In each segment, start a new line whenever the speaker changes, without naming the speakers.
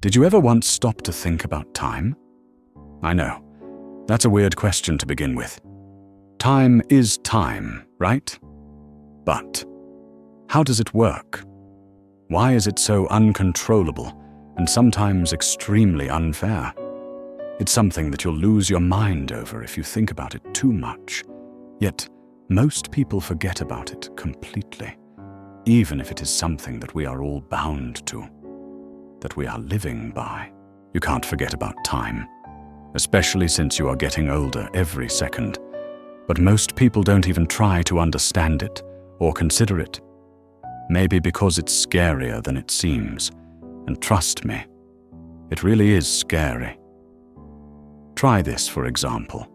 Did you ever once stop to think about time? I know, that's a weird question to begin with. Time is time, right? But how does it work? Why is it so uncontrollable and sometimes extremely unfair? It's something that you'll lose your mind over if you think about it too much. Yet, most people forget about it completely, even if it is something that we are all bound to, that we are living by. You can't forget about time, especially since you are getting older every second. But most people don't even try to understand it or consider it. Maybe because it's scarier than it seems. And trust me, it really is scary. Try this, for example.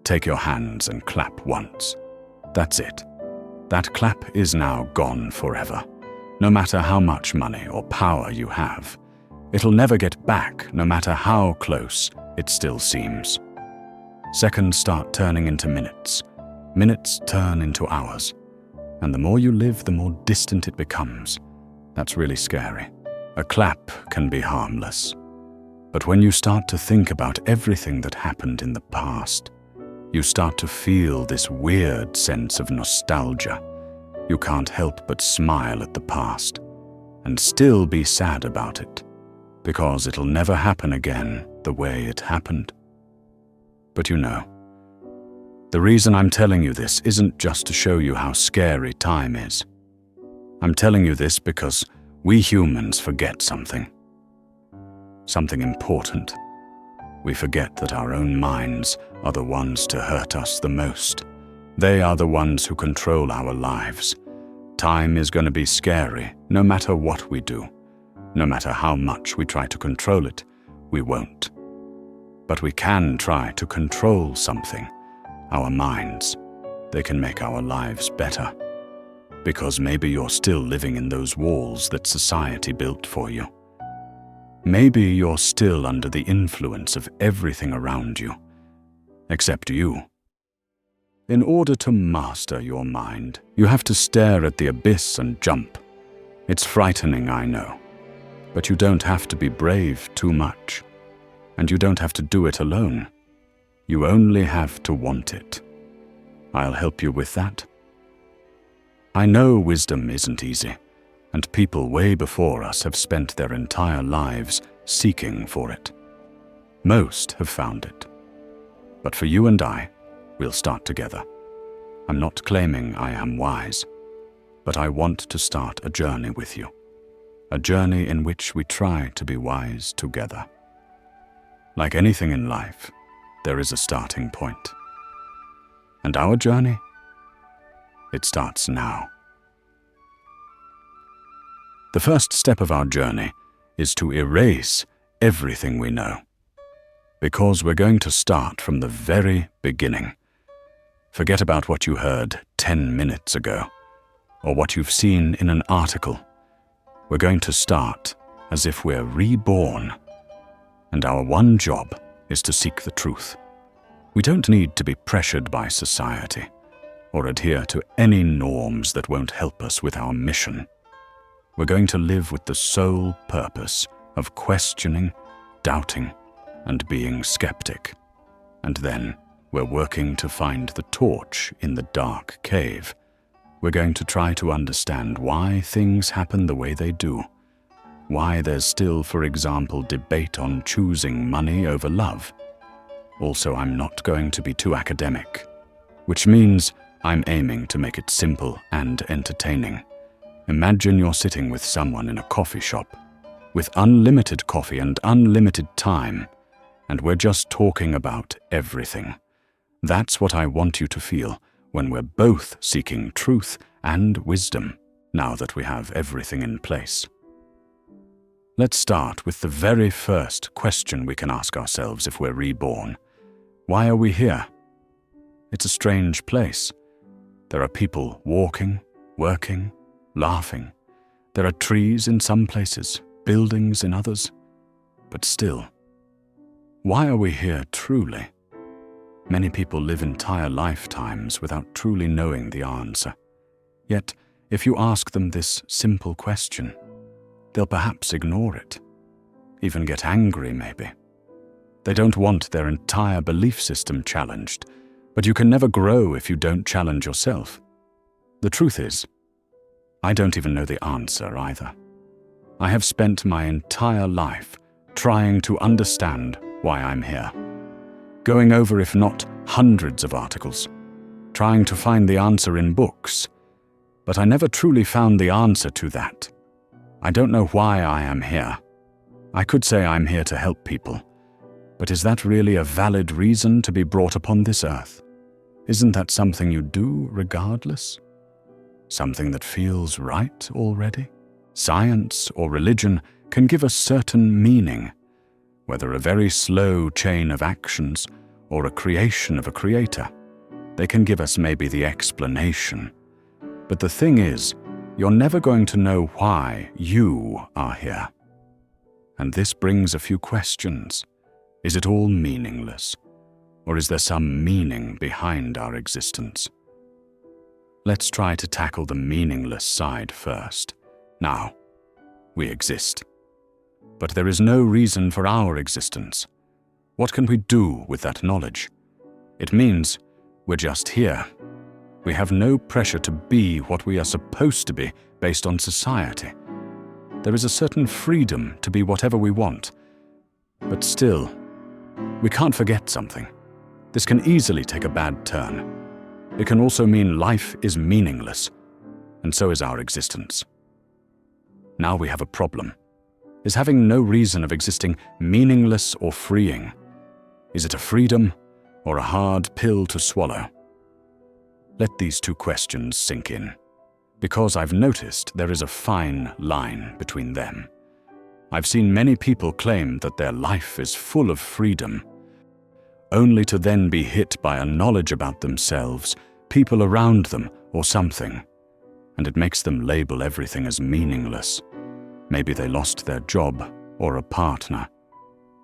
Take your hands and clap once. That's it. That clap is now gone forever. No matter how much money or power you have, it'll never get back, no matter how close it still seems. Seconds start turning into minutes. Minutes turn into hours. And the more you live, the more distant it becomes. That's really scary. A clap can be harmless. But when you start to think about everything that happened in the past, you start to feel this weird sense of nostalgia. You can't help but smile at the past and still be sad about it, because it'll never happen again the way it happened. But you know, the reason I'm telling you this isn't just to show you how scary time is. I'm telling you this because we humans forget something. Something important. We forget that our own minds are the ones to hurt us the most. They are the ones who control our lives. Time is going to be scary no matter what we do. No matter how much we try to control it, we won't. But we can try to control something. Our minds. They can make our lives better. Because maybe you're still living in those walls that society built for you. Maybe you're still under the influence of everything around you, except you. In order to master your mind, you have to stare at the abyss and jump. It's frightening, I know, but you don't have to be brave too much, and you don't have to do it alone. You only have to want it. I'll help you with that. I know wisdom isn't easy, and people way before us have spent their entire lives seeking for it. Most have found it. But for you and I, we'll start together. I'm not claiming I am wise, but I want to start a journey with you. A journey in which we try to be wise together. Like anything in life, there is a starting point. And our journey? It starts now. The first step of our journey is to erase everything we know. Because we're going to start from the very beginning. Forget about what you heard 10 minutes ago, or what you've seen in an article. We're going to start as if we're reborn. And our one job is to seek the truth. We don't need to be pressured by society, or adhere to any norms that won't help us with our mission. We're going to live with the sole purpose of questioning, doubting, and being skeptic. And then we're working to find the torch in the dark cave. We're going to try to understand why things happen the way they do. Why there's still, for example, debate on choosing money over love. Also, I'm not going to be too academic, which means I'm aiming to make it simple and entertaining. Imagine you're sitting with someone in a coffee shop, with unlimited coffee and unlimited time, and we're just talking about everything. That's what I want you to feel when we're both seeking truth and wisdom, now that we have everything in place. Let's start with the very first question we can ask ourselves if we're reborn. Why are we here? It's a strange place. There are people walking, working, laughing. There are trees in some places, buildings in others. But still, why are we here truly? Many people live entire lifetimes without truly knowing the answer. Yet, if you ask them this simple question, they'll perhaps ignore it. even get angry maybe. They don't want their entire belief system challenged, but you can never grow if you don't challenge yourself. The truth is, I don't even know the answer either. I have spent my entire life trying to understand why I'm here, going over if not hundreds of articles, trying to find the answer in books, but I never truly found the answer to that. I don't know why I am here. I could say I'm here to help people, but is that really a valid reason to be brought upon this earth? Isn't that something you do regardless? Something that feels right already? Science or religion can give us certain meaning, whether a very slow chain of actions or a creation of a creator. They can give us maybe the explanation. But the thing is, you're never going to know why you are here. And this brings a few questions. Is it all meaningless? Or is there some meaning behind our existence? Let's try to tackle the meaningless side first. Now, we exist. But there is no reason for our existence. What can we do with that knowledge? It means we're just here. We have no pressure to be what we are supposed to be based on society. There is a certain freedom to be whatever we want. But still, we can't forget something. This can easily take a bad turn. It can also mean life is meaningless, and so is our existence. Now we have a problem. Is having no reason of existing meaningless or freeing? Is it a freedom or a hard pill to swallow? Let these two questions sink in, because I've noticed there is a fine line between them. I've seen many people claim that their life is full of freedom, only to then be hit by a knowledge about themselves, people around them, or something, and it makes them label everything as meaningless. Maybe they lost their job or a partner.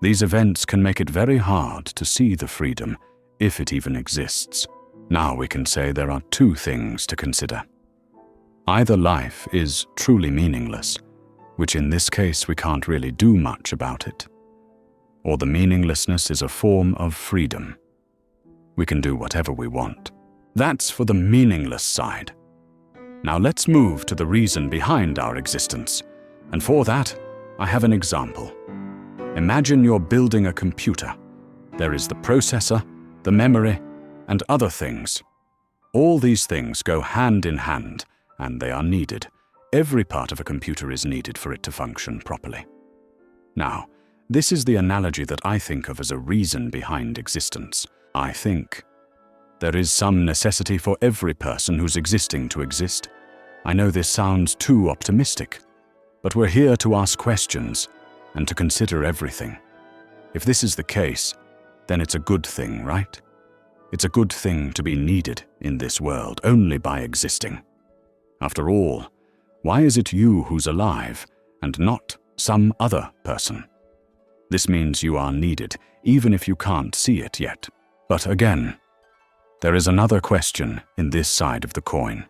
These events can make it very hard to see the freedom, if it even exists. Now we can say there are two things to consider. Either life is truly meaningless, which in this case we can't really do much about it, or the meaninglessness is a form of freedom. We can do whatever we want. That's for the meaningless side. Now let's move to the reason behind our existence, and for that, I have an example. Imagine you're building a computer. There is the processor, the memory, and other things. All these things go hand in hand, and they are needed. Every part of a computer is needed for it to function properly. Now, this is the analogy that I think of as a reason behind existence. I think there is some necessity for every person who's existing to exist. I know this sounds too optimistic, but we're here to ask questions and to consider everything. If this is the case, then it's a good thing, right? It's a good thing to be needed in this world only by existing. After all, why is it you who's alive and not some other person? This means you are needed, even if you can't see it yet. But again, there is another question in this side of the coin.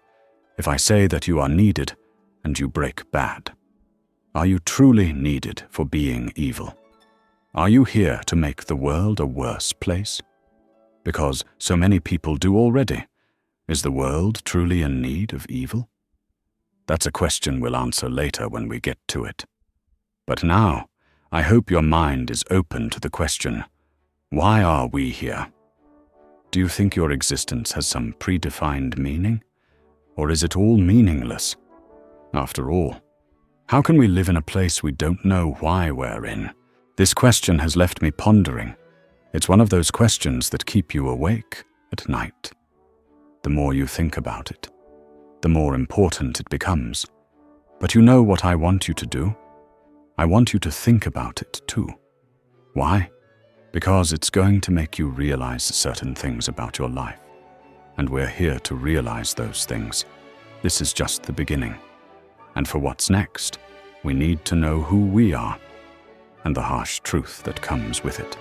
If I say that you are needed and you break bad, are you truly needed for being evil? Are you here to make the world a worse place? Because so many people do already. Is the world truly in need of evil? That's a question we'll answer later when we get to it. But now, I hope your mind is open to the question, why are we here? Do you think your existence has some predefined meaning? Or is it all meaningless? After all, how can we live in a place we don't know why we're in? This question has left me pondering. It's one of those questions that keep you awake at night. The more you think about it, the more important it becomes. But you know what I want you to do? I want you to think about it too. Why? Because it's going to make you realize certain things about your life. And we're here to realize those things. This is just the beginning. And for what's next, we need to know who we are and the harsh truth that comes with it.